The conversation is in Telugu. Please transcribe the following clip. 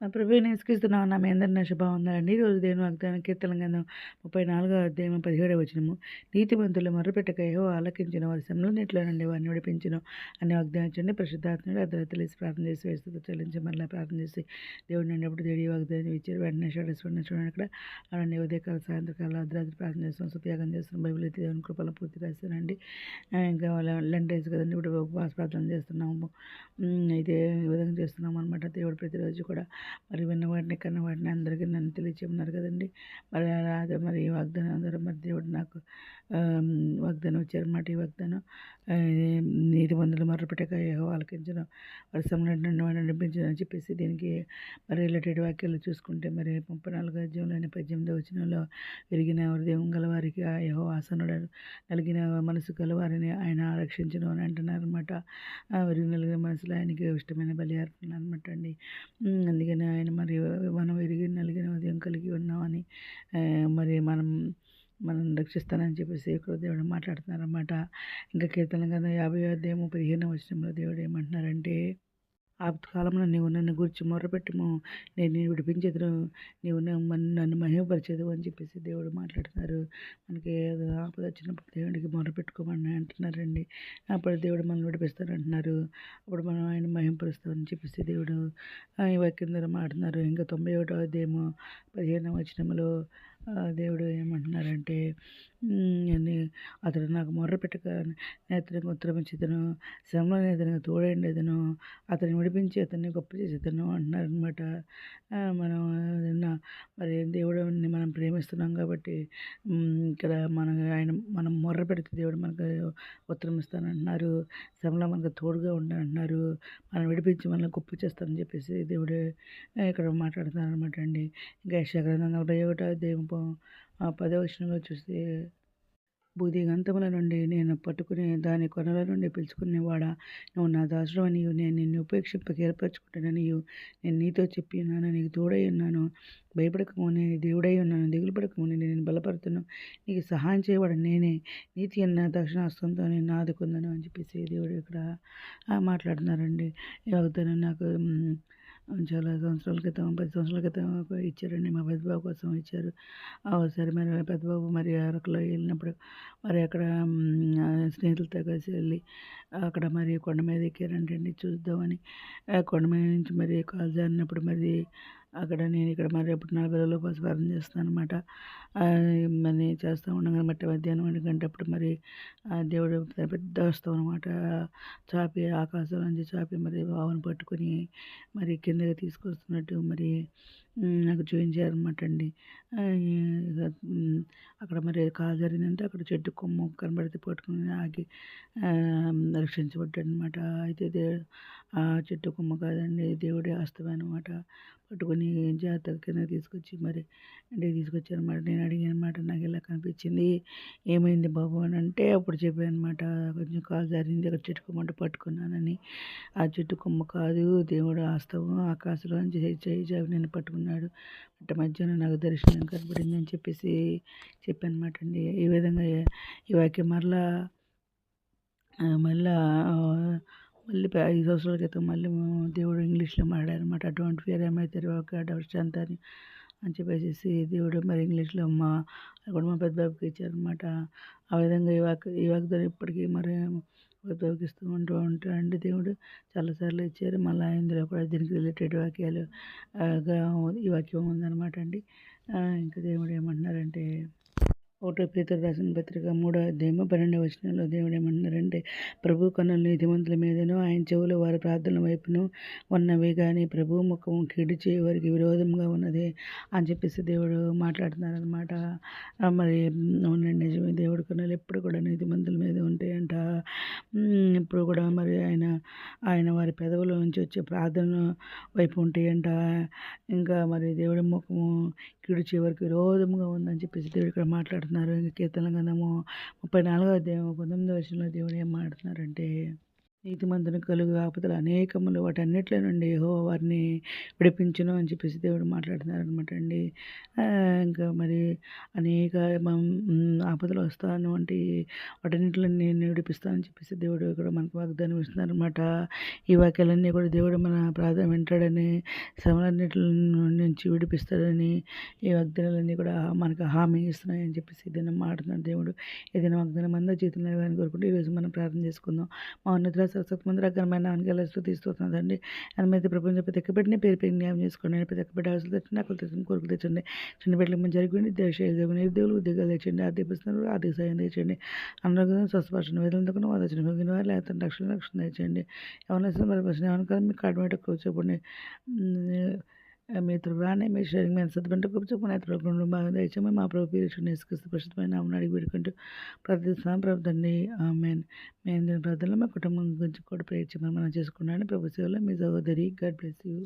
మా ప్రభువైన యేసుక్రీస్తు నామమున మీ అందరి శుభవందనాలండి. ఈరోజు దేవుని వాగ్దానం కీర్తన గ్రంథం 34వ అధ్యాయం 17వ వచనము. నీతిమంతులు మొర్రపెట్టక యెహోవా ఆలకించును, వారి శ్రమలన్నిటిలో నుండి వారిని విడిపించును అని వాగ్దానం ఇచ్చింది. పరిశుద్ధాత్ముడు అర్ధరాత్రులు లేసి ప్రార్థన చేసి వేస్తుతో చెల్లించి మరలా ప్రార్థన చేసి దేవుడు నిన్నప్పుడు దేవుడి వాగ్దానం ఇచ్చారు. వెంటనే చూడండి అక్కడ అలాంటి ఉదయకాల సాయంత్రకాల అర్ధరాత్రి ప్రార్థన చేస్తాం, సుప్యాగం చేస్తున్నాం, బైబిల్ అయితే దేవుని కృపలో పూర్తి రాస్తానండి. ఇంకా లెంట్ డేస్ కదండి, ఇప్పుడు ఉపవాస ప్రార్థన చేస్తున్నాము. అయితే ఈ విధంగా చేస్తున్నాం అనమాట. దేవుడు ప్రతిరోజు కూడా మరి విన్న వాటిని కన్న వాటిని అందరికీ నన్ను తెలియచేయమన్నారు కదండి. మరి అదే మరి ఈ వాగ్దానం ద్వారా మరి దేవుడు నాకు వాగ్దానం వచ్చారన్నమాట. ఈ వాగ్దానం నీతి మందులు మొర్రపెట్టక యెహోవా ఆలకించును, వర్షంలో నుండి వాడిని నడిపించును అని చెప్పేసి దీనికి మరి రిలేటెడ్ వాక్యాలు చూసుకుంటే మరి 34వ అధ్యాయంలోని 18వ వచనంలో విరిగిన హృదయం గలవారికి యెహోవా ఆసనుడు, నలిగిన మనసు గలవారిని ఆయన రక్షించును అని అంటున్నారనమాట. విరిగి నలిగిన మనసులో ఆయనకి ఇష్టమైన బలి అర్పణ అనమాట అండి. అందుకని ఆయన మరి మనం విరిగి నలిగిన హృదయం కలిగి ఉన్నామని మరి మనం రక్షిస్తానని చెప్పేసి ఇక్కడ దేవుడు మాట్లాడుతున్నారన్నమాట. ఇంకా కీర్తన గ్రంథం 50వ అధ్యాయము 15వ వచనంలో దేవుడు ఏమంటున్నారంటే, ఆపత్కాలంలో నీవు నన్ను గురించి మొర్రపెట్టుము, నేను నిన్ను విడిపించెదను, నీవు నన్ను మహిమపరచెదవు అని చెప్పేసి దేవుడు మాట్లాడుతున్నారు. మనకి ఏదో ఆపద వచ్చినప్పుడు దేవుడికి మొర్రపెట్టుకోమని అంటున్నారండి. అప్పుడు దేవుడు మనల్ని విడిపిస్తానంటున్నారు. అప్పుడు మనం ఆయన మహిమపరుస్తామని చెప్పేసి దేవుడు ఈ వాక్యం ద్వారా మాట్లాడుతున్నారు. ఇంకా 91వ అధ్యాయము 15వ వచనంలో దేవుడు ఏమంటున్నారంటే, అతడు నాకు మొర్రపెట్టక నేను అతనికి ఉత్తరం ఇచ్చేదను, శ్రమలో నేను అతనికి తోడైండేదను, అతన్ని విడిపించి అతన్ని గొప్ప చేసేదను అంటున్నారనమాట. మనం మరి దేవుడిని మనం ప్రేమిస్తున్నాం కాబట్టి ఇక్కడ మనం మొర్ర పెడితే దేవుడు మనకు ఉత్తరం ఇస్తానంటున్నారు. శ్రమలో మనకు తోడుగా ఉంటానంటున్నారు. మనం విడిపించి మనల్ని గొప్ప చేస్తానని చెప్పేసి దేవుడు ఇక్కడ మాట్లాడుతున్నారు అనమాట అండి. ఇంకా యెషయా గ్రంథం 41వ అధ్యాయం 10వ వచనంలో చూస్తే, భూదిగంతముల నుండి నేను పట్టుకుని దాని కొనల నుండి పిలుచుకునేవాడా, నువ్వు నా దాసుడవనియు, నేను నిన్ను ఉపేక్షింపక ఏర్పరచుకుంటాననియు నేను నీతో చెప్పి ఉన్నాను. నీకు తోడై ఉన్నాను, భయపడకము, నేను దేవుడై ఉన్నాను, దిగులు పడకము, నేను నిన్ను బలపరుతును, నీకు సహాయం చేయవాడు నేనే, నీతి అన్న దక్షిణాస్తంతో నేను ఆదుకుందాను అని చెప్పేసి దేవుడు ఇక్కడ మాట్లాడుతున్నారండి. ఈ వాగ్దానం నాకు చాలా సంవత్సరాల క్రితం 10 సంవత్సరాల క్రితం ఇచ్చారండి. మా పెద్దబాబు కోసం ఇచ్చారు. ఒకసారి మరి పెద్దబాబు మరి అరకులో వెళ్ళినప్పుడు మరి అక్కడ స్నేహితులతో కలిసి వెళ్ళి అక్కడ మరి కొండ మీద ఎక్కారంటండి చూద్దామని. కొండ మీద నుంచి మరి కాలు జారినప్పుడు మరి అక్కడ నేను ఇక్కడ మరి అప్పుడు 40 రోజులు ఉపవాసం చేస్తాను అనమాట. మరి చేస్తూ ఉండగా మట్టి మధ్యాహ్నం 1 గంట అప్పుడు మరి దేవుడు పెద్ద వస్తాం అనమాట చాపి ఆకాశం నుంచి చాపి మరి బావను పట్టుకుని మరి కిందకి తీసుకొస్తున్నట్టు మరి నాకు చూపించారనమాట అండి. అక్కడ మరి కాలు జరిగిందంటే అక్కడ చెట్టు కొమ్ము కనబడితే పట్టుకుని ఆగి రక్షించబడ్డాడు అనమాట. అయితే ఆ చెట్టు కొమ్మ కాదండి, దేవుడి హస్తమే అనమాట. పట్టుకుని జాగ్రత్తగా కింద తీసుకొచ్చి మరి ఇంటికి తీసుకొచ్చారనమాట. నేను అడిగాను అనమాట, నాకు ఇలా కనిపించింది, ఏమైంది బాబు అని అంటే అప్పుడు చెప్పాను అనమాట, కొంచెం కాలు జారింది, అక్కడ చెట్టు కొమ్మ పట్టుకున్నానని. ఆ చెట్టు కొమ్మ కాదు, దేవుడు హస్తము ఆకాశంలో నుంచి చేయి చాపి నేను పట్టుకున్నాడు, అంటే మధ్యాహ్నం నాకు దర్శనం కనబడింది అని చెప్పేసి చెప్పానమాట అండి. ఈ విధంగా ఈ వాక్యం మళ్ళా మళ్ళీ 5 సంవత్సరాల క్రితం మళ్ళీ దేవుడు ఇంగ్లీష్లో మాట్లాడారనమాట. Don't fear I my God our strength అని చెప్పేసి దేవుడు మరి ఇంగ్లీష్లో కూడా మా పెద్ద బాబుకి ఇచ్చారనమాట. ఆ విధంగా ఈ వాగ్దానం ఇప్పటికీ మరి పెద్దబాబుకి ఇస్తూ ఉంటాడండి దేవుడు. చాలాసార్లు ఇచ్చారు. మళ్ళీ ఇందులో కూడా దీనికి రిలేటెడ్ వాక్యాలు ఈ వాక్యం ఉందన్నమాట అండి. ఇంకా దేవుడు ఏమంటున్నారంటే, 1 పేతురు రాసిన పత్రిక 3వ అధ్యాయము 12వ వచనంలో దేవుడు ఏమంటున్నారంటే, ప్రభు కన్నులు నీతిమంతుల మీదను ఆయన చెవులు వారి ప్రార్థనల వైపును ఉన్నవి కానీ ప్రభు ముఖము కీడు చేయ వారికి విరోధంగా ఉన్నది అని చెప్పేసి దేవుడు మాట్లాడుతున్నారనమాట. మరి అవునండి, నిజమే, దేవుడి కన్నులు ఎప్పుడు కూడా నీతిమంతుల మీద ఉంటాయంట. ఇప్పుడు కూడా మరి ఆయన వారి పెదవుల నుంచి వచ్చే ప్రార్థన వైపు ఉంటాయంట. ఇంకా మరి దేవుడి ముఖము కీడు చివరికి విరోధముగా ఉందని చెప్పేసి దేవుడు ఇక్కడ మాట్లాడుతున్నారు. ఇంకా కీర్తన గ్రంథము 34వ అధ్యాయం 19వ వచనంలో దేవుడు ఏం మాట్లాడుతున్నారంటే, నీతిమంతుని కలుగు ఆపదలు అనేకములు వాటన్నిటిలో నుండి యెహోవా వారిని విడిపించును అని చెప్పేసి దేవుడు మాట్లాడుతున్నారనమాట అండి. ఇంకా మరి అనేక ఆపదలు వస్తాను అంటే వాటన్నిటిలో నేను విడిపిస్తానని చెప్పేసి దేవుడు కూడా మనకు వాగ్దానం ఇస్తున్నారనమాట. ఈ వాక్యాలన్నీ కూడా దేవుడు మన ప్రార్థన వింటాడని, శ్రమలన్నిటి నుంచి విడిపిస్తాడని ఈ వాగ్దానాలన్నీ కూడా మనకు హామీ ఇస్తున్నాయని చెప్పేసి ఏదైనా మాట్లాడుతున్నాడు దేవుడు. ఏదైనా వాగ్దానం అందరి జీవితంలో ఇవ్వాలని కోరుకుంటూ ఈరోజు మనం ప్రార్థన చేసుకుందాం. మా ఉన్నతుల సరస్వతి ముందు రకమైన నాన్నగారు స్తుతిస్తున్నాదండి. ఆయన మీద ప్రపంచ ప్రతి ఒక్క బిడ్డని పేరు పేరు న్యాయం చేసుకోండి. ప్రతి ఒక్క బిడ్డ అవసరం తెచ్చండి, అక్కలు తెచ్చండి, కోరికలు తెచ్చండి. చిన్న బిడ్డలకు మంచి జరిగింది నిరుద్యోగులు ఉద్యోగాలు తెచ్చండి, ఆర్థిక పరిస్థితులు ఆర్థిక సాయం తెచ్చండి. అనారోగ్యం స్వస్థపరచండి, వేదనతో వాదన మిగిలిన వారు లేకపోతే రక్షణ తెచ్చండి. ఎవరైనా మరి ప్రశ్న ఏమన్నా కదా మీకు కాడు మీద కూర్చోపండి. మీ త్వరాన్ని మీ శరీరం మీద సత్తుబంట కూర్చోపని అతను బాగా దయచేయమని మా ప్రభు పీరిషన్ నేసుకొస్తూ ప్రస్తుతమైన నామని అడిగి పెట్టుకుంటూ ప్రార్థిస్తున్నాం. ప్రభుత్వండి ఆమెన్. మేము దీని ప్రార్థనలో మా కుటుంబం గురించి కూడా ప్రేర్ చేయమని మనం చేసుకున్నాను. ప్రభు సేవలో మీ సహోదరి. God bless you.